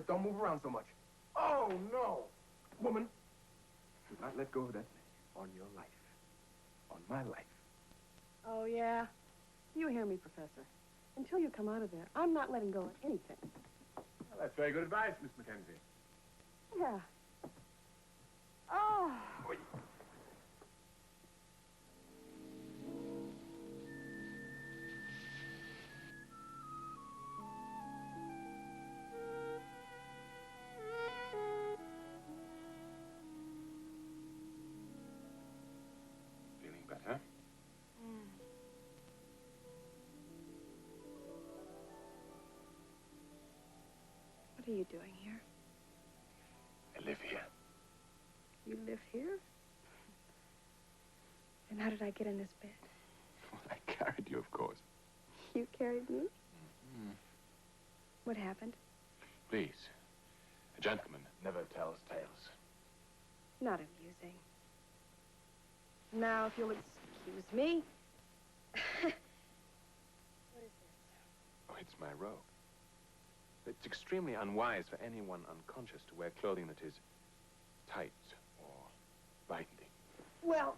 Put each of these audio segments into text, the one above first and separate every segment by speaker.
Speaker 1: Just don't move around so much. Oh, no! Woman, do not let go of that thing. On your life. On my life.
Speaker 2: Oh, yeah? You hear me, Professor. Until you come out of there, I'm not letting go of anything.
Speaker 1: Well, that's very good advice, Miss Mackenzie.
Speaker 2: Yeah. Oh.
Speaker 1: Oy. Feeling better?
Speaker 2: What are you doing here?
Speaker 1: I live here.
Speaker 2: You live here? And how did I get in this bed?
Speaker 1: Well, I carried you, of course.
Speaker 2: You carried me?
Speaker 1: Mm-hmm.
Speaker 2: What happened?
Speaker 1: Please. A gentleman never tells tales.
Speaker 2: Not amusing. Now, if you'll excuse me. What is this?
Speaker 1: Oh, it's my robe. It's extremely unwise for anyone unconscious to wear clothing that is tight or binding.
Speaker 2: Well,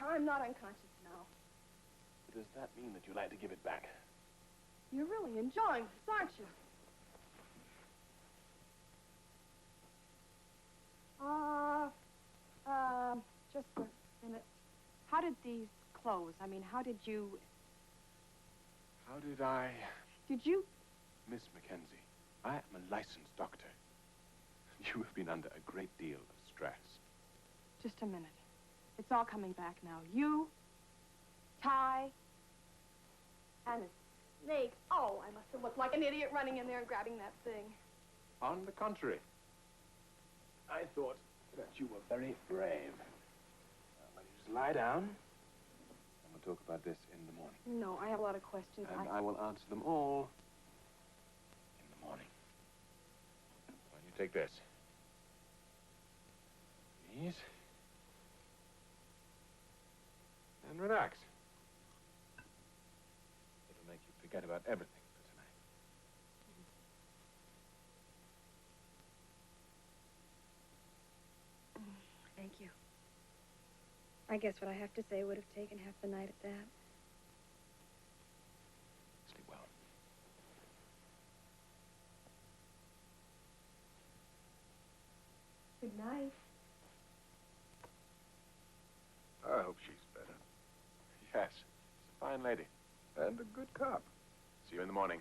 Speaker 2: I'm not unconscious now.
Speaker 1: Does that mean that you'd like to give it back?
Speaker 2: You're really enjoying this, aren't you? Just a minute. How did these close? I mean, how did you...
Speaker 1: How did I...
Speaker 2: Did you...
Speaker 1: Miss Mackenzie, I am a licensed doctor. You have been under a great deal of stress.
Speaker 2: Just a minute. It's all coming back now. You, Ty, and a snake. Oh, I must have looked like an idiot running in there and grabbing that thing.
Speaker 1: On the contrary, I thought that you were very brave. Well, you just lie down, and we'll talk about this in the morning.
Speaker 2: No, I have a lot of questions.
Speaker 1: And I will answer them all in the morning. Well, you take this. Please. And relax. It'll make you forget about everything for tonight.
Speaker 2: Thank you. I guess what I have to say would have taken half the night at that.
Speaker 1: Sleep well.
Speaker 2: Good night.
Speaker 1: I hope she's better. Yes, she's a fine lady. And a good cop. See you in the morning.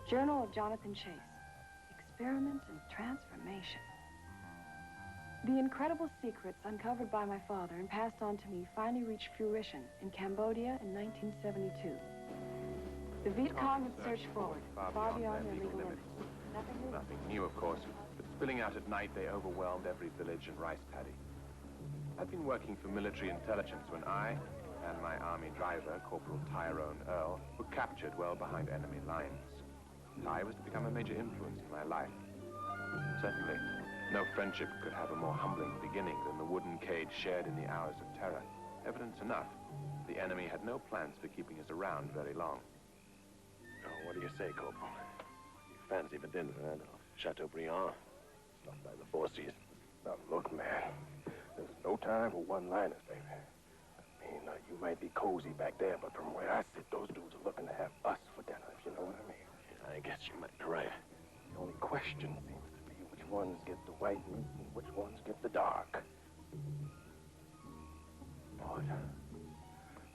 Speaker 2: Journal of Jonathan Chase. Experiment and Transformation. The incredible secrets uncovered by my father and passed on to me finally reached fruition in Cambodia in 1972. The Viet Cong had searched forward, far beyond their legal limits.
Speaker 1: Nothing new, of course, but spilling out at night, they overwhelmed every village and rice paddy. I'd been working for military intelligence when I and my army driver, Corporal Tyrone Earl, were captured well behind enemy lines. Ty was to become a major influence in my life. Certainly, no friendship could have a more humbling beginning than the wooden cage shared in the hours of terror. Evidence enough, the enemy had no plans for keeping us around very long.
Speaker 3: Oh, what do you say, Corporal? You fancy for dinner, huh? Chateaubriand, stuff by the Four Seasons.
Speaker 4: Now, look, man, there's no time for one-liners, baby. I mean, you might be cozy back there, but from where I sit, those dudes are looking to have us for dinner, if you know what I mean.
Speaker 3: Yeah, I guess you might be right.
Speaker 4: The only question seems to be which ones get the white meat and which ones get the dark. But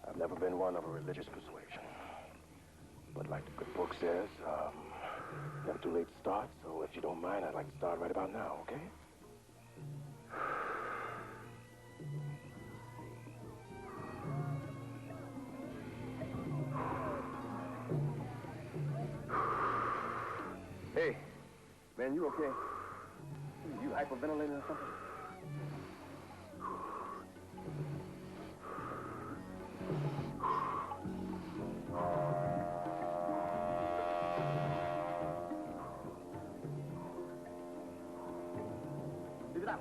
Speaker 4: I've never been one of a religious persuasion. But like the good book says, never too late to start, so if you don't mind, I'd like to start right about now, okay? Hey, man, you okay? You hyperventilating or something? Leave it out.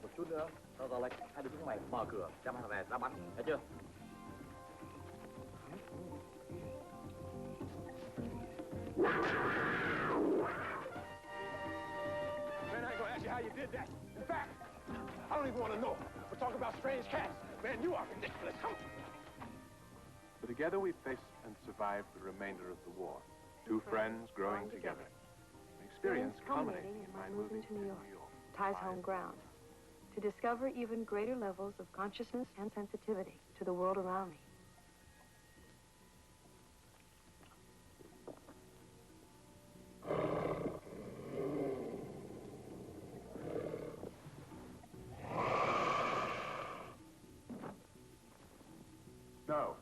Speaker 5: Một chút nữa, tao ra lệnh hai đứa chúng mày mở cửa, đem hàng về ra bắn, thấy chưa?
Speaker 4: Man, I ain't gonna ask you how you did that. In fact, I don't even want to know. We're talking about strange cats. Man, you are ridiculous. Come on.
Speaker 1: But together we faced and survived the remainder of the war. Two friends growing together. An experience culminating in my moving to New York.
Speaker 2: Ty's home ground. To discover even greater levels of consciousness and sensitivity to the world around me.
Speaker 1: No.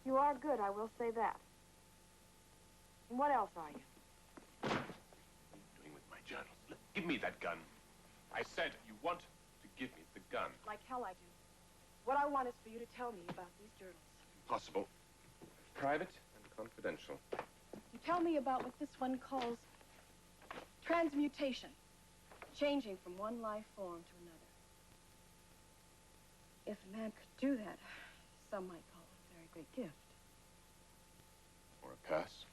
Speaker 2: You are good, I will say that. And what else are you?
Speaker 1: What are you doing with my journals? Give me that gun. I said you want to give me the gun.
Speaker 2: Like hell I do. What I want is for you to tell me about these journals.
Speaker 1: Impossible. Private and confidential.
Speaker 2: You tell me about what this one calls transmutation. Changing from one life form to another. If a man could do that, some might call it a very great gift.
Speaker 1: Or a curse.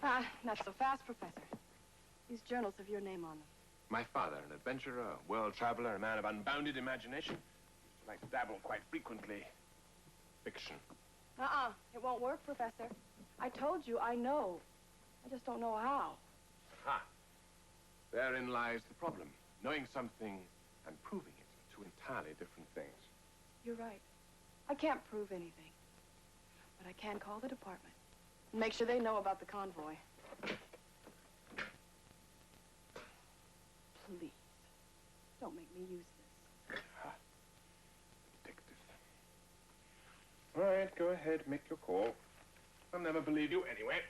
Speaker 2: Ah, not so fast, Professor. These journals have your name on them.
Speaker 1: My father, an adventurer, a world traveler, a man of unbounded imagination, used to like to dabble quite frequently. Fiction.
Speaker 2: It won't work, Professor. I told you, I know. I just don't know how.
Speaker 1: Ha! Therein lies the problem. Knowing something and proving it are two entirely different things.
Speaker 2: You're right. I can't prove anything. But I can call the department. And make sure they know about the convoy. Please. Don't make me use this.
Speaker 1: Ha! Detective. All right, go ahead, make your call. I'll never believe you anyway.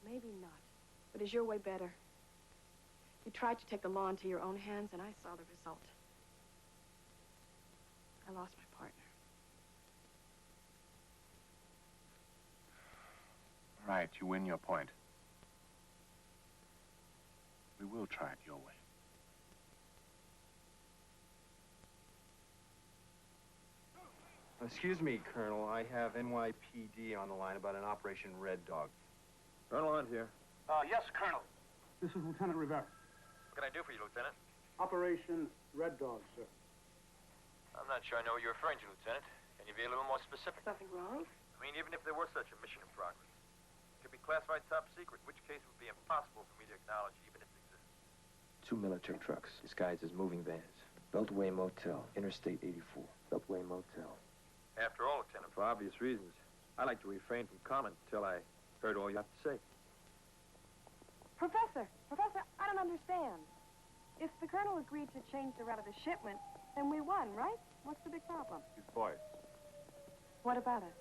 Speaker 2: Maybe not. But is your way better? You tried to take the law into your own hands, and I saw the result. I lost my partner.
Speaker 1: All right, you win your point. We will try it your way.
Speaker 6: Excuse me, Colonel. I have NYPD on the line about an Operation Red Dog.
Speaker 3: Colonel Hunt here.
Speaker 7: Yes, Colonel.
Speaker 8: This is Lieutenant Rivera.
Speaker 7: What can I do for you, Lieutenant?
Speaker 8: Operation Red Dog, sir.
Speaker 7: I'm not sure I know what you're referring to, Lieutenant. Can you be a little more specific?
Speaker 2: Nothing wrong?
Speaker 7: I mean, even if there was such a mission in progress, it could be classified top secret, which case would be impossible for me to acknowledge even if it existed.
Speaker 9: 2 military trucks disguised as moving vans. Beltway Motel, Interstate 84. Beltway Motel.
Speaker 7: After all, Lieutenant,
Speaker 3: For obvious reasons, I like to refrain from comment until I heard all you have to say.
Speaker 2: Professor, I don't understand. If the colonel agreed to change the route of the shipment, then we won, right? What's the big problem?
Speaker 1: His voice.
Speaker 2: What about it?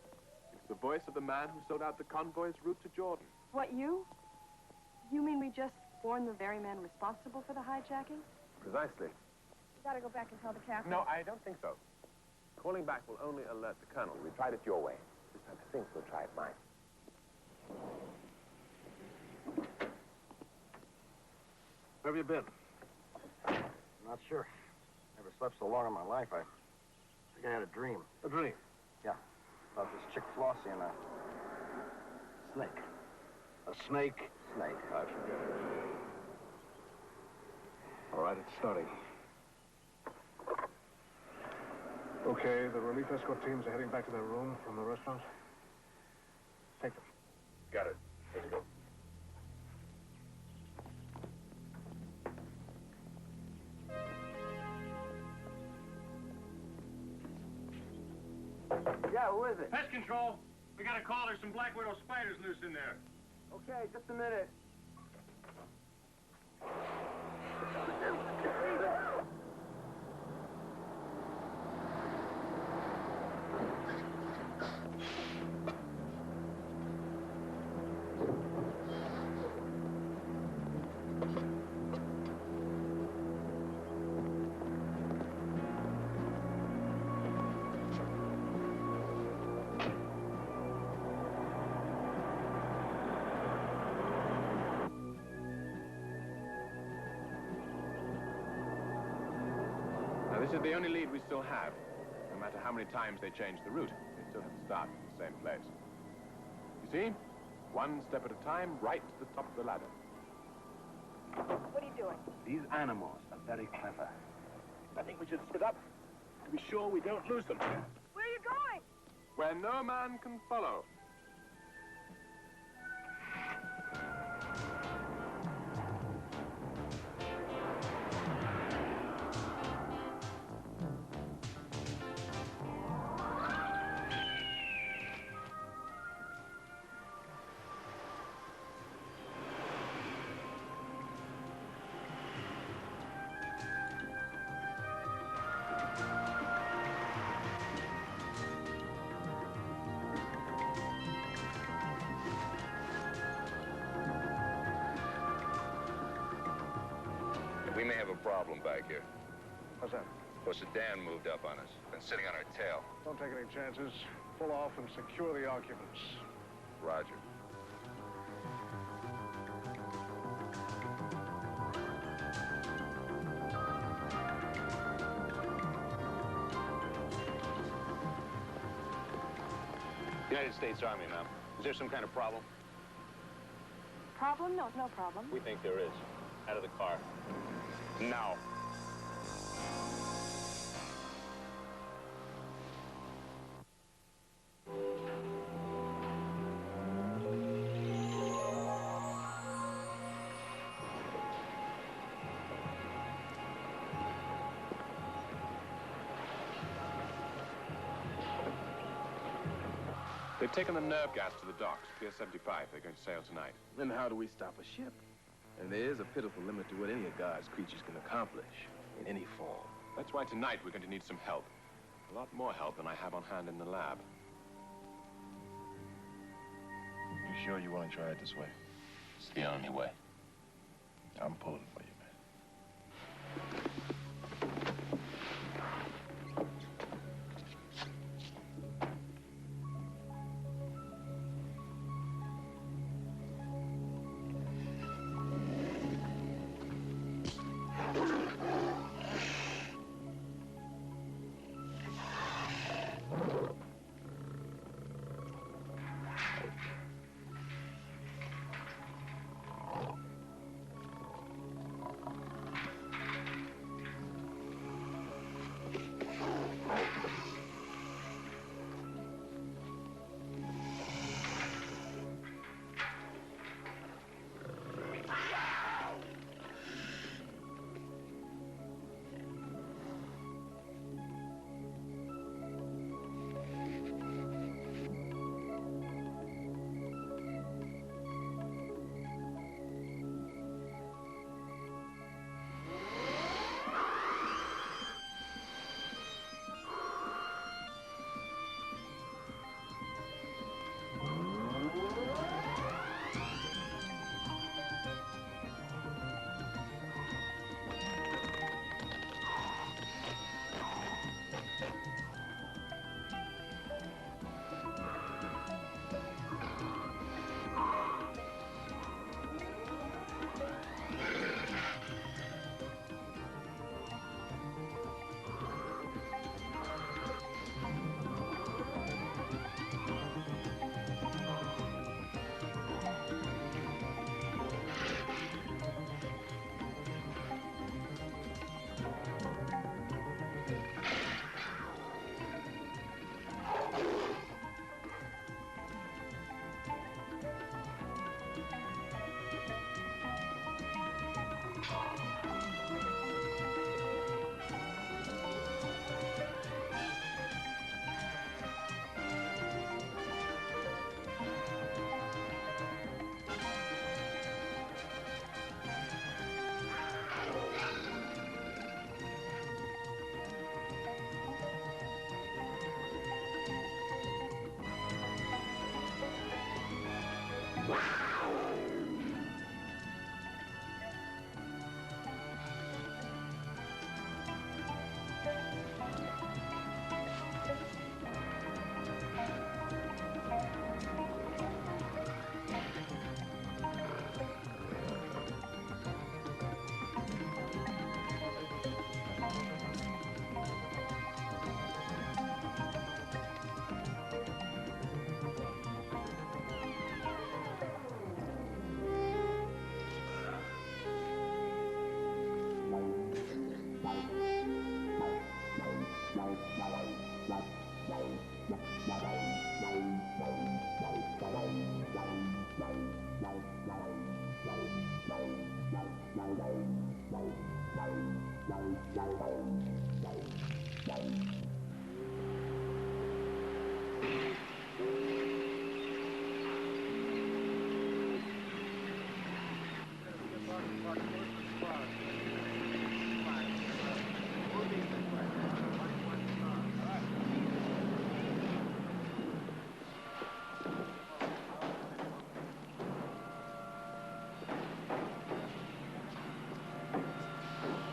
Speaker 1: It's the voice of the man who sold out the convoy's route to Jordan.
Speaker 2: What, you? You mean we just warned the very man responsible for the hijacking?
Speaker 3: Precisely.
Speaker 2: You gotta go back and tell the captain.
Speaker 3: No, I don't think so. Calling back will only alert the Colonel. We tried it your way. This time I think we'll try it mine. Where have you been?
Speaker 8: Not sure.
Speaker 5: Never slept so long in my life. I think I had a dream.
Speaker 6: A dream?
Speaker 5: Yeah. About this chick Flossie and a snake.
Speaker 6: A snake?
Speaker 5: Snake.
Speaker 6: I forget it. All right, it's starting. Okay, the relief escort teams are heading back to their room from the restaurant. Take them.
Speaker 3: Got it. Let's go.
Speaker 5: Yeah, who is it?
Speaker 8: Pest control. We got a call. There's some black widow spiders loose in there.
Speaker 5: Okay, just a minute.
Speaker 1: Now, this is the only lead we still have. No matter how many times they change the route, they still have to start at the same place. You see? One step at a time, right to the top of the ladder.
Speaker 2: What are you doing?
Speaker 4: These animals are very clever. I think we should split up to be sure we don't lose them.
Speaker 2: Where are you going?
Speaker 1: Where no man can follow.
Speaker 10: We may have a problem back here.
Speaker 6: What's that?
Speaker 10: Of course, the Dan moved up on us. Been sitting on our tail.
Speaker 6: Don't take any chances. Pull off and secure the occupants.
Speaker 10: Roger.
Speaker 3: United States Army, ma'am. Is there some kind of problem?
Speaker 2: Problem? No, no problem.
Speaker 3: We think there is. Out of the car. Now.
Speaker 1: They've taken the nerve gas to the docks, Pier 75. They're going to sail tonight.
Speaker 4: Then how do we stop a ship? And there is a pitiful limit to what any of God's creatures can accomplish in any form.
Speaker 1: That's why tonight we're going to need some help. A lot more help than I have on hand in the lab.
Speaker 3: You sure you want to try it this way? It's the only way. I'm pulling for you, man.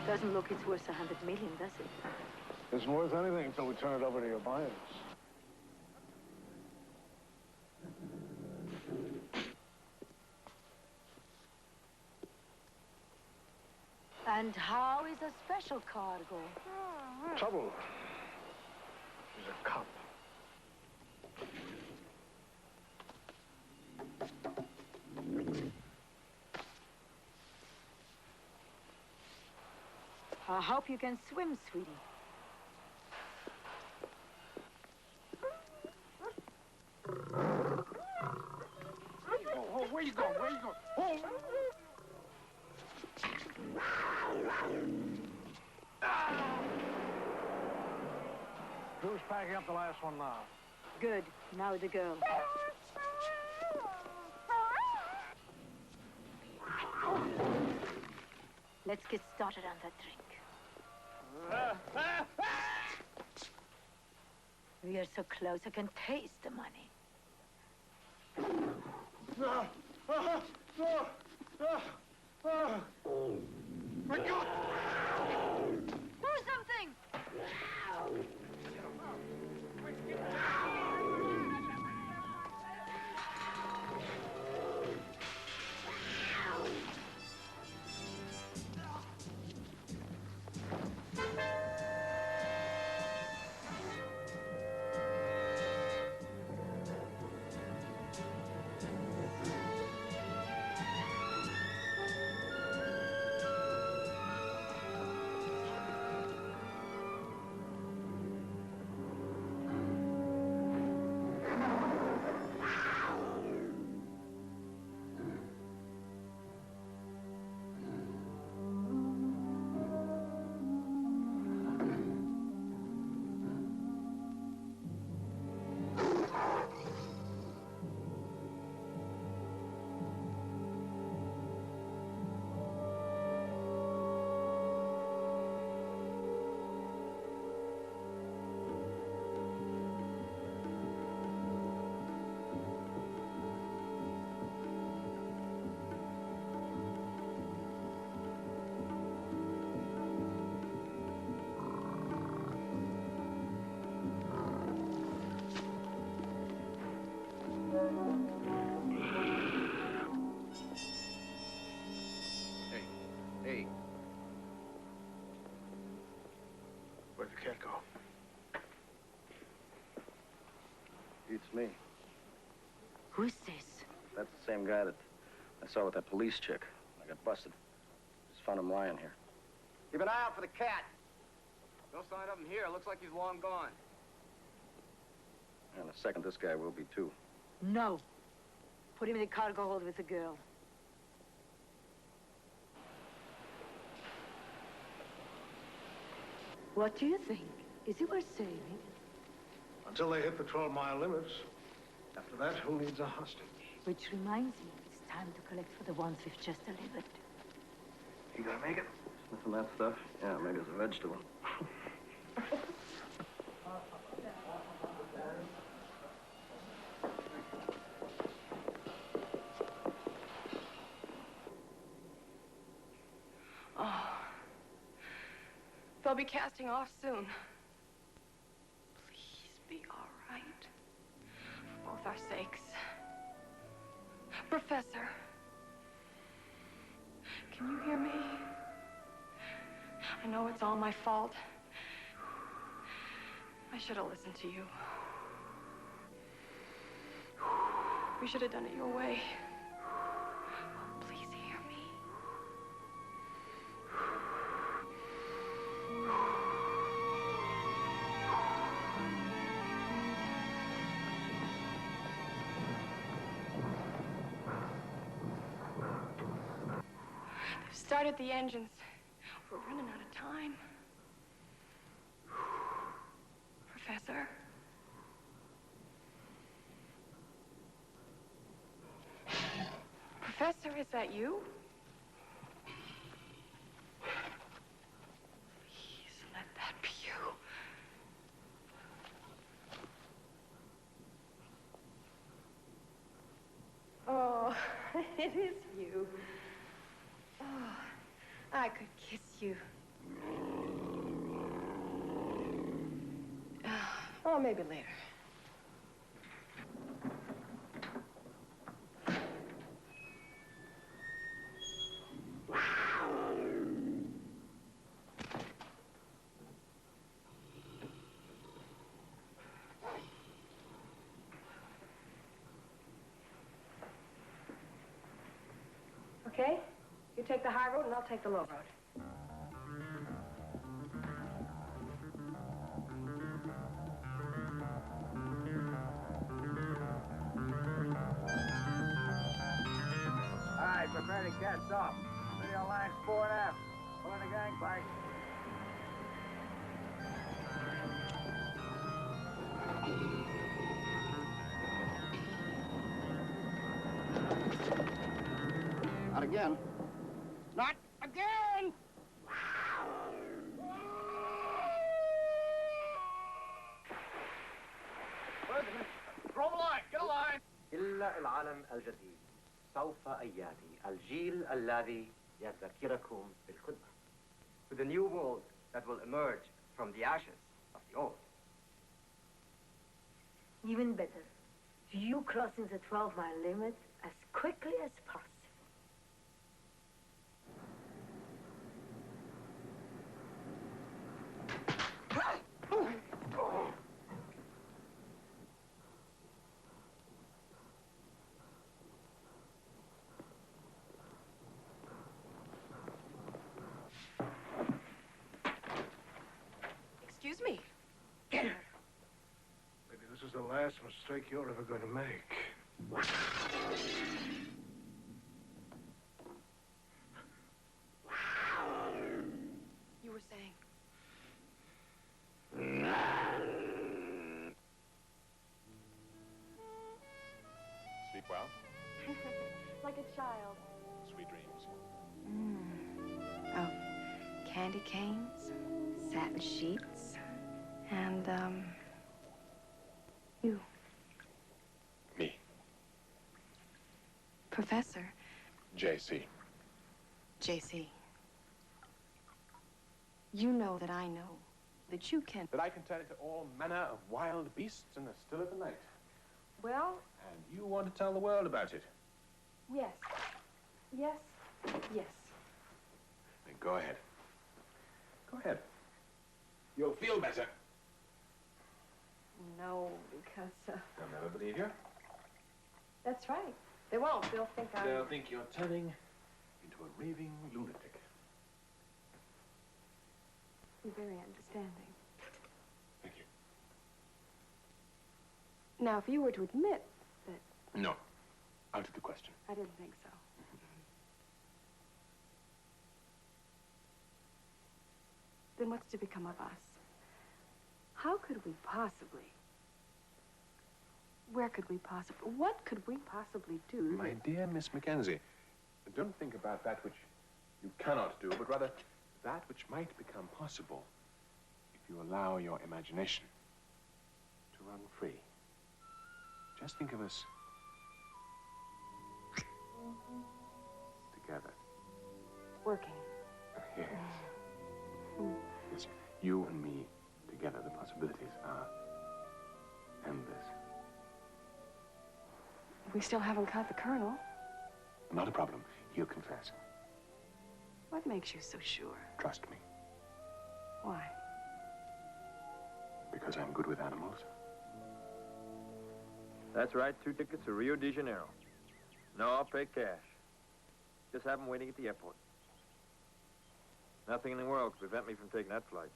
Speaker 11: Doesn't look it's worth 100 million, does it?
Speaker 6: Isn't worth anything until we turn it over to your buyers.
Speaker 11: And how is a special cargo?
Speaker 6: Trouble. She's a cop.
Speaker 11: I hope you can swim, sweetie.
Speaker 6: Oh, where you going? Where you going? Who's packing up the last one now?
Speaker 11: Good. Now the girl. Let's get started on that drink. We are so close, I can taste the money.
Speaker 6: My God!
Speaker 11: Do something!
Speaker 10: Hey.
Speaker 6: Where'd the cat go?
Speaker 5: It's me.
Speaker 11: Who's this?
Speaker 5: That's the same guy that I saw with that police chick. I got busted. Just found him lying here.
Speaker 12: Keep an eye out for the cat. No sign of him here. Looks like he's long gone.
Speaker 5: In a second, this guy will be, too.
Speaker 11: No. Put him in the cargo hold with the girl. What do you think? Is it worth saving?
Speaker 6: Until they hit the 12-mile limits. After that, who needs a hostage?
Speaker 11: Which reminds me, it's time to collect for the ones we've just delivered.
Speaker 5: You gonna make it? Sniffing that stuff? Yeah, maybe it's a vegetable.
Speaker 2: they'll be casting off soon. Please be all right. For both our sakes. Professor. Can you hear me? I know it's all my fault. I should have listened to you. We should have done it your way. Please hear me. They've started the engines. We're running out of time. Professor? Professor, is that you? Please let that be you. Oh, it is you. Oh, I could kiss you. Oh, maybe later. Okay? You take the high road and I'll take the low road.
Speaker 12: All right, prepare to cast off. Radio lines 4 and F. Pulling the gangplank. Not again. Not again! Throw a line! Get a line!
Speaker 13: إلا العالم الجديد سوف يأتي الجيل الذي يذكركم بالقدمة. To the new world that will emerge from the ashes of the old.
Speaker 11: Even better, you crossing the 12-mile limit as quickly as possible.
Speaker 2: Excuse me.
Speaker 6: Maybe this is the last mistake you're ever going to make.
Speaker 2: You were saying.
Speaker 1: Sleep well?
Speaker 2: Like a child.
Speaker 1: Sweet dreams.
Speaker 2: Of candy canes, satin sheets, and, you.
Speaker 1: Me.
Speaker 2: Professor.
Speaker 1: JC.
Speaker 2: JC. You know that I know that you can.
Speaker 1: That I can turn into all manner of wild beasts in the still of the night.
Speaker 2: Well,
Speaker 1: And you want to tell the world about it.
Speaker 2: yes. Yes. Yes.
Speaker 1: Then go ahead. Go ahead. You'll feel better.
Speaker 2: No, because,
Speaker 1: They'll never believe you.
Speaker 2: that's right. They won't. They'll think I'm...
Speaker 1: They'll think you're turning into a raving lunatic.
Speaker 2: You're very understanding.
Speaker 1: Thank you.
Speaker 2: Now, if you were to admit that...
Speaker 1: No. Out of the question.
Speaker 2: I didn't think so. Then what's to become of us? How could we possibly... Where could we possibly... What could we possibly do?
Speaker 1: My dear Miss Mackenzie, don't think about that which you cannot do, but rather that which might become possible if you allow your imagination to run free. Just think of us together.
Speaker 2: Working.
Speaker 1: Yes. Listen.
Speaker 4: You and me together, the possibilities are endless.
Speaker 2: We still haven't caught the colonel.
Speaker 4: Not a problem. He'll confess.
Speaker 2: What makes you so sure?
Speaker 4: Trust me.
Speaker 2: Why?
Speaker 4: Because I'm good with animals.
Speaker 7: That's right, 2 tickets to Rio de Janeiro. No, I'll pay cash. Just have them waiting at the airport. Nothing in the world could prevent me from taking that flight.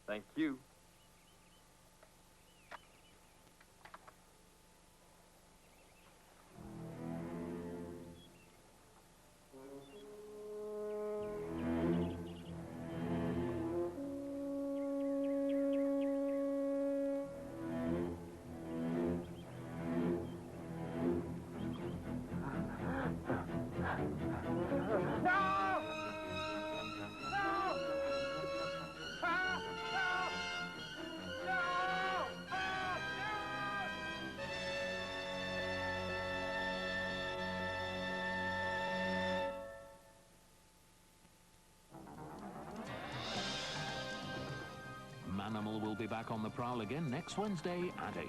Speaker 7: Thank you.
Speaker 14: Manimal will be back on the prowl again next Wednesday at 8.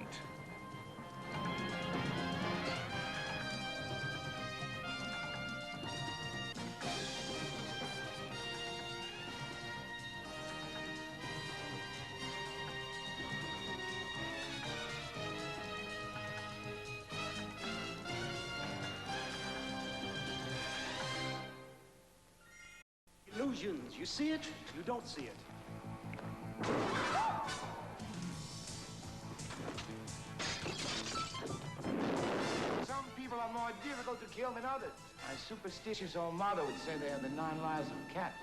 Speaker 15: Illusions. You see it, you don't see it.
Speaker 12: Some people are more difficult to kill than others. My superstitious old mother would say they are the 9 lives of a cat.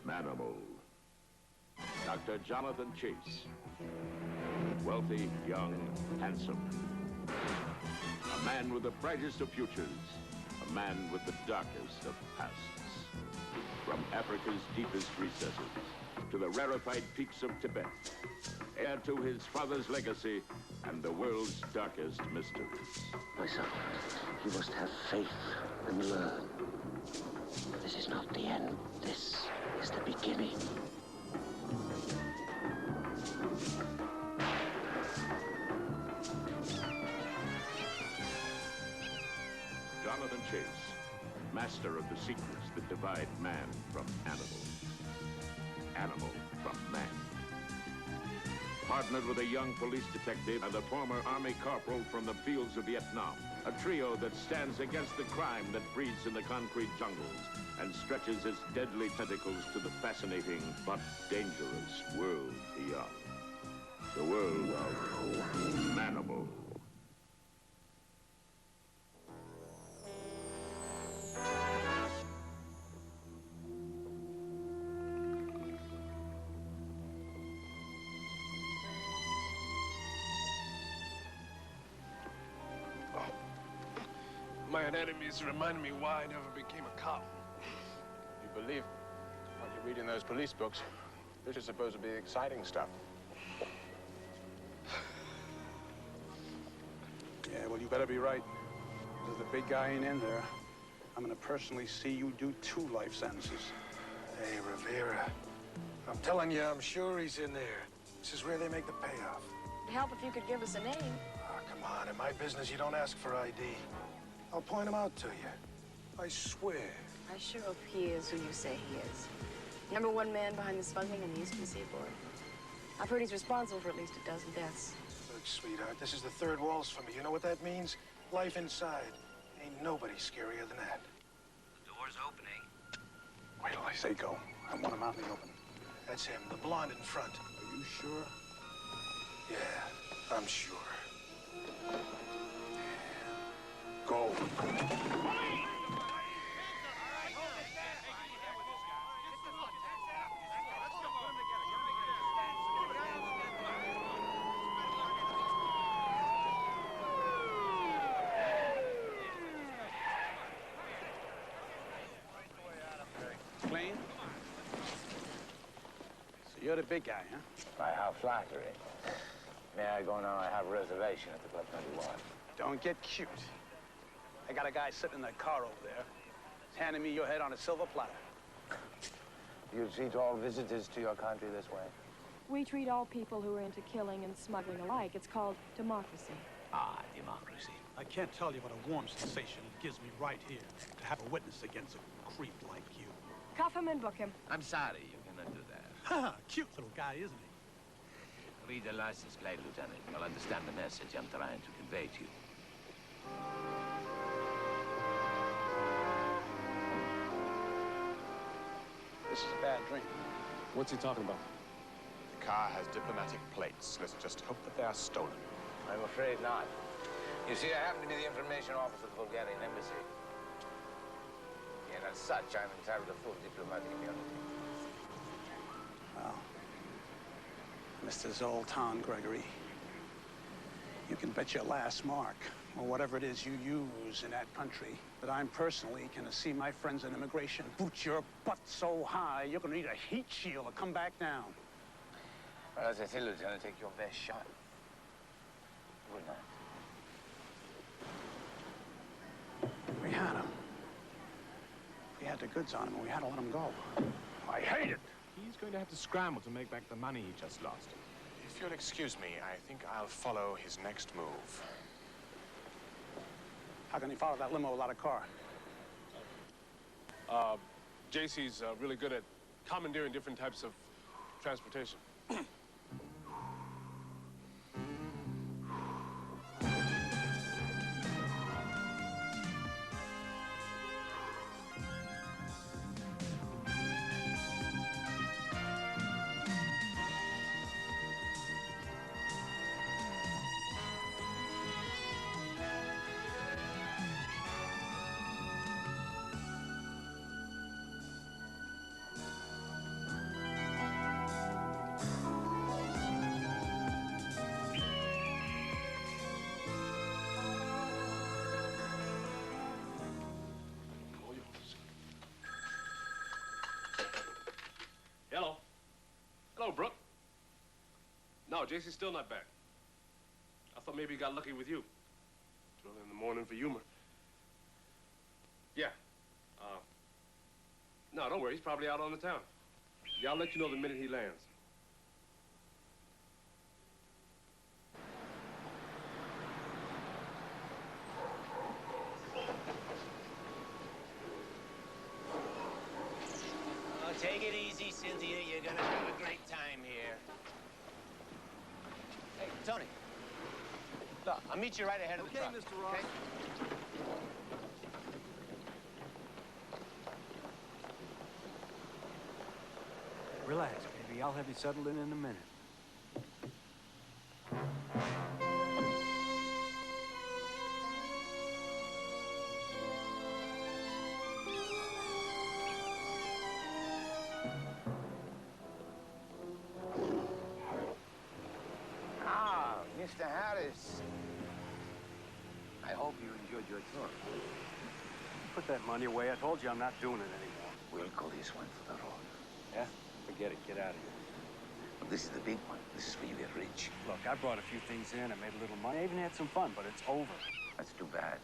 Speaker 16: Manimal. Dr. Jonathan Chase. Wealthy, young, handsome. A man with the brightest of futures. A man with the darkest of pasts. From Africa's deepest recesses to the rarefied peaks of Tibet. Heir to his father's legacy and the world's darkest mysteries.
Speaker 17: My son, you must have faith and learn. This is not the end. This is the beginning.
Speaker 16: Jonathan Chase, master of the secrets that divide man from animal. Animal from man. Partnered with a young police detective and a former Army corporal from the fields of Vietnam. A trio that stands against the crime that breeds in the concrete jungles and stretches its deadly tentacles to the fascinating but dangerous world beyond. The world of Manimal.
Speaker 6: My enemies remind me why I never became a cop.
Speaker 1: You believe what you read in those police books? This is supposed to be exciting stuff.
Speaker 6: Yeah, well, you better be right. There's the big guy ain't in there. I'm gonna personally see you do 2 life sentences. Hey, Rivera. I'm telling you, I'm sure he's in there. This is where they make the payoff.
Speaker 2: It'd help if you could give us a name.
Speaker 6: Ah, come on, in my business, you don't ask for ID. I'll point him out to you. I swear.
Speaker 18: I sure hope he is who you say he is. #1 man behind the smuggling in the Eastern Seaboard. I've heard he's responsible for at least a dozen deaths.
Speaker 6: Look, sweetheart, this is the third walls for me. You know what that means? Life inside. Ain't nobody scarier than that.
Speaker 13: The door's opening.
Speaker 6: Wait till I say go. I want him out in the open. That's him, the blonde in front. Are you sure? Yeah, I'm sure. Go. Clean? So you're the big guy, huh?
Speaker 12: By how flattering. May I go now? I have a reservation at the Club 21.
Speaker 6: Don't get cute. I got a guy sitting in that car over there. He's handing me your head on a silver platter.
Speaker 12: You treat all visitors to your country this way?
Speaker 2: We treat all people who are into killing and smuggling alike. It's called democracy.
Speaker 12: Ah, democracy.
Speaker 6: I can't tell you what a warm sensation it gives me right here to have a witness against a creep like you.
Speaker 2: Cuff him and book him.
Speaker 12: I'm sorry, you cannot do that.
Speaker 6: Ha! Cute little guy, isn't he?
Speaker 12: Read the license plate, Lieutenant. You'll understand the message I'm trying to convey to you.
Speaker 6: This is a bad dream.
Speaker 9: What's he talking about?
Speaker 1: The car has diplomatic plates. Let's just hope that they are stolen.
Speaker 12: I'm afraid not. You see, I happen to be the information officer of the Bulgarian embassy. And as such, I'm entitled to full diplomatic immunity.
Speaker 6: Well, Mr. Zoltan Gregory, you can bet your last mark, or whatever it is you use in that country, that I'm personally gonna see my friends in immigration boot your butt so high, you're gonna need a heat shield or come back down.
Speaker 12: Well, as I say, Lieutenant, take your best shot. Good night.
Speaker 6: We had him. We had the goods on him, and we had to let him go. I hate it.
Speaker 1: He's going to have to scramble to make back the money he just lost. If you'll excuse me, I think I'll follow his next move.
Speaker 6: How can he follow that limo without a car?
Speaker 19: JC's really good at commandeering different types of transportation. Hello. Hello, Brooke. No, JC's still not back. I thought maybe he got lucky with you. It's early in the morning for humor. Yeah. No, don't worry. He's probably out on the town. Yeah, I'll let you know the minute he lands.
Speaker 20: Take it easy, Cynthia. You're gonna have a great time here. Hey, Tony. Look, I'll meet you right ahead of the truck.
Speaker 15: Okay, Mr. Ross.
Speaker 20: Okay?
Speaker 15: Relax, baby. I'll have you settled in a minute.
Speaker 12: Mr. Harris, I hope you enjoyed your tour.
Speaker 15: Put that money away. I told you I'm not doing it anymore.
Speaker 12: We'll call this one for the road.
Speaker 15: Yeah? Forget it. Get out of here.
Speaker 12: But this is the big one. This is where you get rich.
Speaker 15: Look, I brought a few things in. I made a little money. I even had some fun, but it's over.
Speaker 12: That's too bad.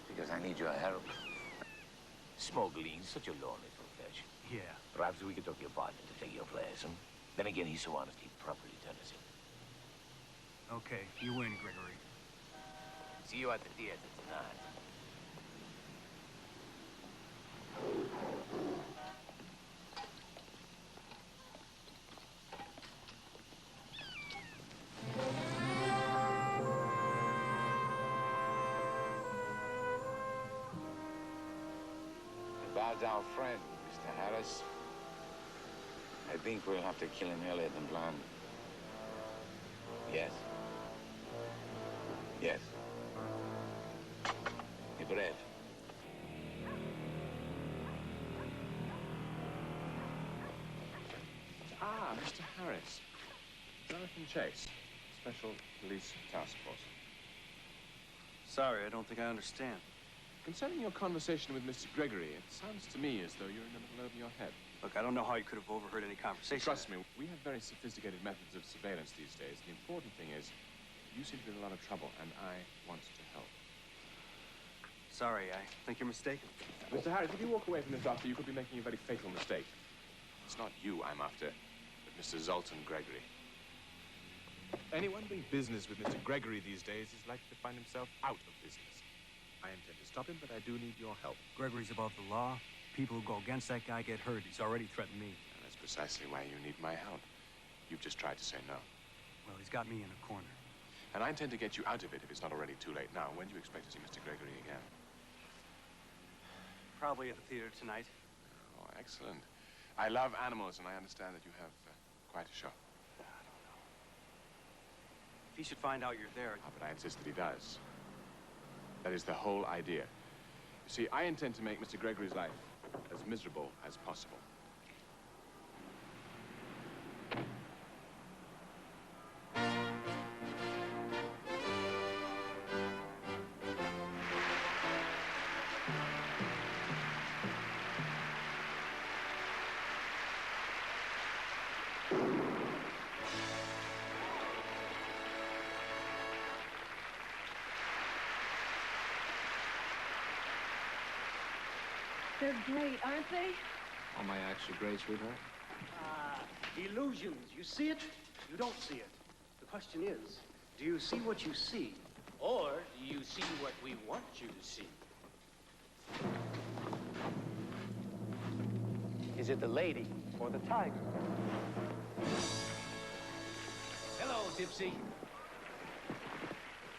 Speaker 12: Because I need your help. Smuggling's such a lonely profession.
Speaker 15: Yeah.
Speaker 12: Perhaps we could talk your partner to take your place, Then again, he's so honest, he'd probably turn us in.
Speaker 15: Okay, you win, Gregory.
Speaker 12: See you at the theater tonight.
Speaker 21: About our friend, Mr. Harris. I think we'll have to kill him earlier than planned. Yes. Yes. Be brave.
Speaker 1: Ah, Mr. Harris. Jonathan Chase, Special Police Task Force.
Speaker 15: Sorry, I don't think I understand.
Speaker 1: Concerning your conversation with Mr. Gregory, it sounds to me as though you're in the middle of your head.
Speaker 15: Look, I don't know how you could have overheard any conversation.
Speaker 1: Trust me, we have very sophisticated methods of surveillance these days. The important thing is, you seem to be in a lot of trouble, and I want to help.
Speaker 15: Sorry, I think you're mistaken.
Speaker 1: Mr. Harris, if you walk away from this offer, you could be making a very fatal mistake. It's not you I'm after, but Mr. Zoltan Gregory. Anyone doing business with Mr. Gregory these days is likely to find himself out of business. I intend to stop him, but I do need your help.
Speaker 15: Gregory's above the law. People who go against that guy get hurt. He's already threatened me.
Speaker 1: And that's precisely why you need my help. You've just tried to say no.
Speaker 15: Well, he's got me in a corner.
Speaker 1: And I intend to get you out of it if it's not already too late. Now, when do you expect to see Mr. Gregory again?
Speaker 15: Probably at the theater tonight.
Speaker 1: Oh, excellent. I love animals, and I understand that you have quite a show.
Speaker 15: I don't know. If he should find out you're there...
Speaker 1: Ah, but I insist that he does. That is the whole idea. You see, I intend to make Mr. Gregory's life as miserable as possible.
Speaker 2: They're great, aren't they?
Speaker 9: All my acts are great, sweetheart.
Speaker 15: Illusions. You see it, you don't see it. The question is, do you see what you see?
Speaker 20: Or do you see what we want you to see?
Speaker 13: Is it the lady or the tiger?
Speaker 20: Hello, Tipsy.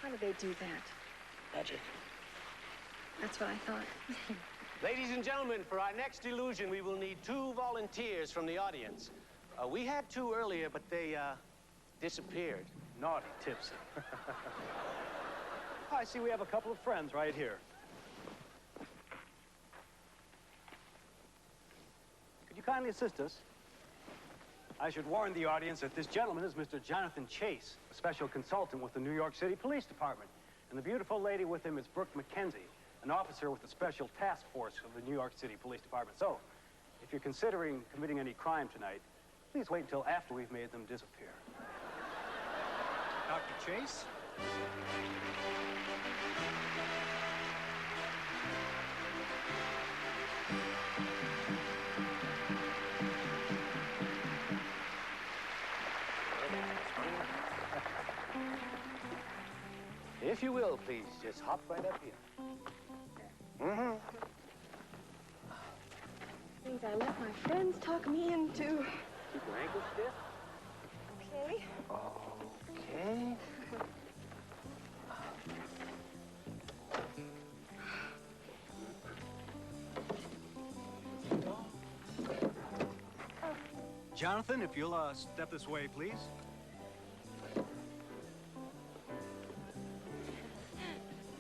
Speaker 2: How do they do that?
Speaker 13: Magic.
Speaker 2: That's what I thought.
Speaker 20: Ladies and gentlemen, for our next illusion, we will need 2 volunteers from the audience. We had 2 earlier, but they disappeared.
Speaker 15: Naughty Tipsy. I see we have a couple of friends right here. Could you kindly assist us? I should warn the audience that this gentleman is Mr. Jonathan Chase, a special consultant with the New York City Police Department. And the beautiful lady with him is Brooke McKenzie, an officer with the Special Task Force of the New York City Police Department. So, if you're considering committing any crime tonight, please wait until after we've made them disappear.
Speaker 6: Dr. Chase?
Speaker 20: If you will, please, just hop right up here. Mm-hmm.
Speaker 2: Things I let my friends talk me into.
Speaker 20: Keep your ankles stiff.
Speaker 2: Okay.
Speaker 20: Okay.
Speaker 6: Jonathan, if you'll step this way, please.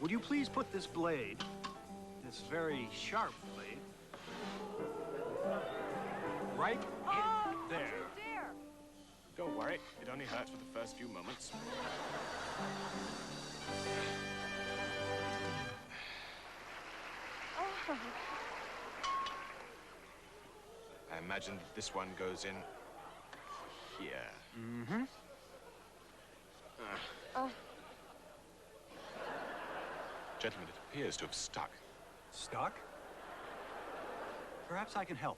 Speaker 6: Would you please put this blade, this very sharp blade, right in there?
Speaker 1: Don't worry, it only hurt for the first few moments.
Speaker 2: Oh.
Speaker 1: I imagine that this one goes in here.
Speaker 6: Mm-hmm.
Speaker 1: Gentlemen, it appears to have stuck.
Speaker 6: Stuck? Perhaps I can help.